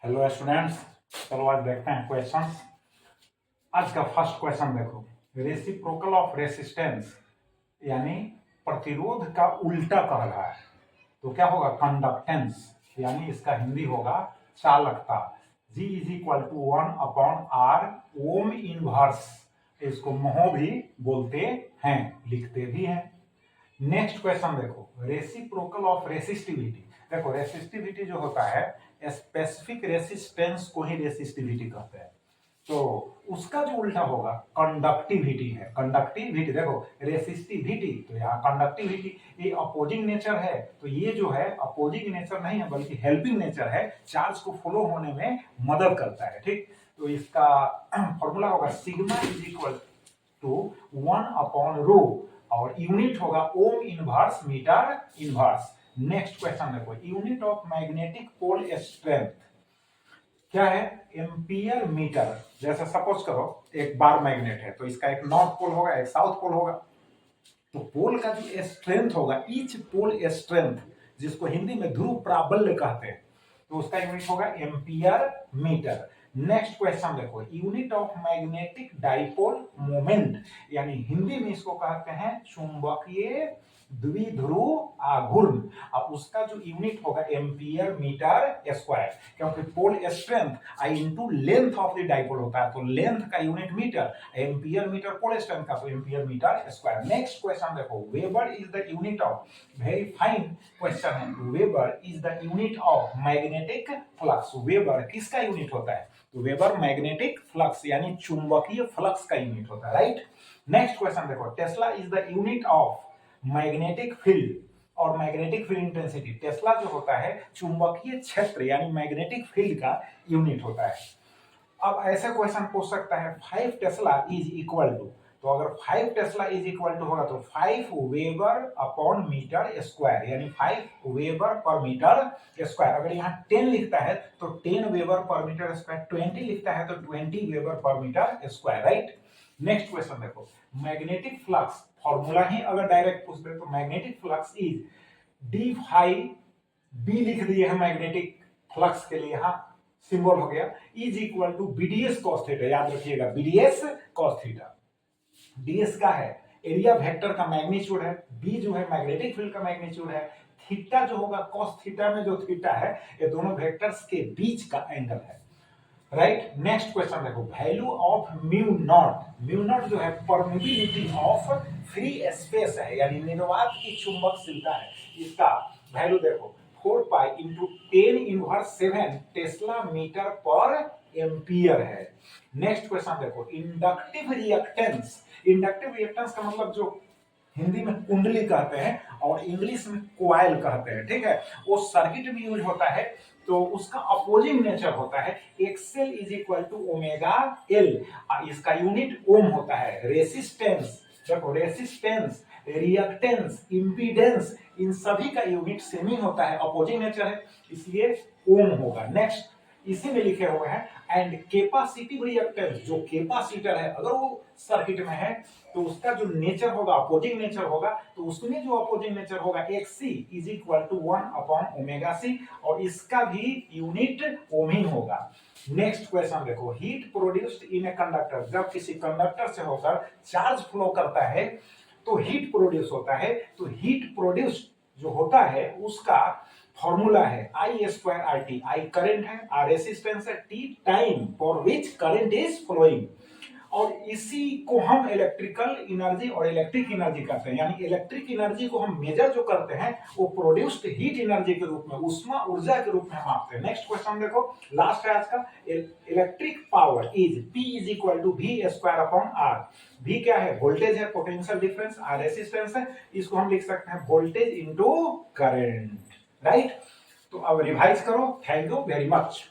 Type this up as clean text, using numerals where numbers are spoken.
Hello students, चलो आज देखते हैं क्वेश्चंस। आज का फर्स्ट क्वेश्चन देखो, रेसिप्रोकल ऑफ रेसिस्टेंस यानी प्रतिरोध का उल्टा कह रहा है तो क्या होगा, कंडक्टेंस, यानी इसका हिंदी होगा चालकता। G is equal to 1/R ohm inverse, इसको मोह भी बोलते हैं, लिखते भी हैं। नेक्स्ट क्वेश्चन देखो, रेसिप्रोकल ऑफ रेसिस्टिविटी। देखो रेसिस्टिविटी जो होता है, स्पेसिफिक रेसिस्टेंस को ही रेसिस्टिविटी कहते हैं, तो उसका जो उल्टा होगा कंडक्टिविटी है। कंडक्टिविटी देखो, रेसिस्टिविटी तो यहाँ कंडक्टिविटी, ये अपोजिंग नेचर है, तो ये जो है अपोजिंग नेचर नहीं है बल्कि हेल्पिंग नेचर है, चार्ज को फ्लो होने में मदद करता है। ठीक, तो इसका फॉर्मूला होगा सिग्मा इज इक्वल टू 1/ρ और यूनिट होगा ohm inverse metre inverse. Next question देखो, unit of magnetic pole strength क्या है, एम्पियर मीटर। जैसे सपोज करो एक बार मैग्नेट है, तो इसका एक नॉर्थ पोल होगा, एक साउथ पोल होगा, तो पोल का जो स्ट्रेंथ होगा, ईच पोल स्ट्रेंथ, जिसको हिंदी में ध्रुव प्राबल्य कहते हैं, तो उसका यूनिट होगा एम्पियर मीटर। नेक्स्ट क्वेश्चन देखो, unit of magnetic dipole moment, यानी हिंदी में इसको कहते हैं चुंबकीय द्विध्रुव आघूर्ण, अब उसका जो यूनिट होगा एम्पियर मीटर स्क्वायर, क्योंकि pole strength I into length of the dipole होता है, तो लेंथ का unit metre, ampere metre pole strength का, तो ampere metre square. Next question देखो, weber is the unit of, very fine question है, weber is the unit of magnetic flux. Weber किसका unit होता है, तो वेबर मैग्नेटिक फ्लक्स यानी चुंबकीय फ्लक्स का यूनिट होता है, राइट। नेक्स्ट क्वेश्चन देखो, Tesla is the unit of magnetic field और मैग्नेटिक फील्ड इंटेंसिटी। टेस्ला जो होता है चुंबकीय क्षेत्र यानी मैग्नेटिक फील्ड का यूनिट होता है। अब ऐसे क्वेश्चन पूछ सकता है 5 टेस्ला इज इक्वल टू, तो अगर 5 टेस्ला इज इक्वल टू होगा तो 5 वेबर अपॉन मीटर स्क्वायर, यानी 5 वेबर पर मीटर स्क्वायर। अगर यहाँ 10 लिखता है तो 10 वेबर पर मीटर स्क्वायर, 20 लिखता है तो 20 weber per metre square, right. Next question देखो, मैग्नेटिक फ्लक्स फॉर्मूला ही अगर डायरेक्ट पूछ दे तो magnetic flux is d phi, B लिख दिए है मैग्नेटिक फ्लक्स के लिए, यहाँ सिंबल हो गया, is equal to BDS cos theta, याद रखिएगा बीडीएस कॉस थीटा। डीएस का है एरिया वेक्टर का मैग्नीट्यूड है, बी जो है मैग्नेटिक फील्ड का मैग्नीट्यूड है, थीटा जो होगा कॉस थीटा में जो थीटा है ये दोनों वेक्टर्स के बीच का एंगल है, राइट। नेक्स्ट क्वेश्चन देखो, value of mu naught. Mu naught जो है परमिबिलिटी ऑफ फ्री स्पेस है, यानी निर्वात की चुंबकशीलता है, इसका वैल्यू देखो 4 pi into 10 inverse 7 tesla metre per ampere है। नेक्स्ट क्वेश्चन देखो, इंडक्टिव रिएक्टेंस। इंडक्टिव रिएक्टेंस का मतलब जो हिंदी में कुंडली कहते हैं और इंग्लिश में कोयल कहते हैं, ठीक है, वो सर्किट में यूज होता है, तो उसका अपोजिंग नेचर होता है XL is equal to omega L, इसका यूनिट ओम होता है। रेसिस्टेंस देखो, रेसिस्टेंस, रिएक्टेंस, इंपीडेंस, इन सभी का यूनिट सेम ही होता है, अपोजिंग नेचर है, इसलिए ओम होगा। नेक्स्ट इसी में लिखे हुए हैं एंड कैपेसिटिव रिएक्टेंस, जो कैपेसिटर है अगर वो सर्किट में है तो उसका जो नेचर होगा अपोजिंग नेचर होगा, तो उसमें जो अपोजिंग नेचर होगा एक्सी इज इक्वल टू 1/ओमेगा सी, और इसका भी यूनिट ओम ही होगा। नेक्स्ट क्वेश्चन देखो, heat produced in a conductor, जब किसी कंडक्टर से होकर चार्ज फ्लो करता है तो हीट प्रोड्यूस होता है, तो हीट प्रोड्यूस जो होता है उसका फॉर्मूला है I square R T, I current है, आर रेसिस्टेंस है, T time for which current is flowing, और इसी को हम इलेक्ट्रिकल एनर्जी और इलेक्ट्रिक एनर्जी कहते हैं, यानी इलेक्ट्रिक एनर्जी को हम मेजर जो करते हैं वो प्रोड्यूस्ड हीट एनर्जी के रूप में, उष्मा ऊर्जा के रूप में हम मापते हैं। नेक्स्ट क्वेश्चन देखो, लास्ट है आज का, electric power is P is equal to V square upon R। V क्या है, वोल्टेज है, पोटेंशियल डिफरेंस, R रेसिस्टेंस है, इसको हम लिख सकते हैं वोल्टेज इंटू करंट, राइट। तो अब रिवाइज करो, थैंक यू वेरी मच।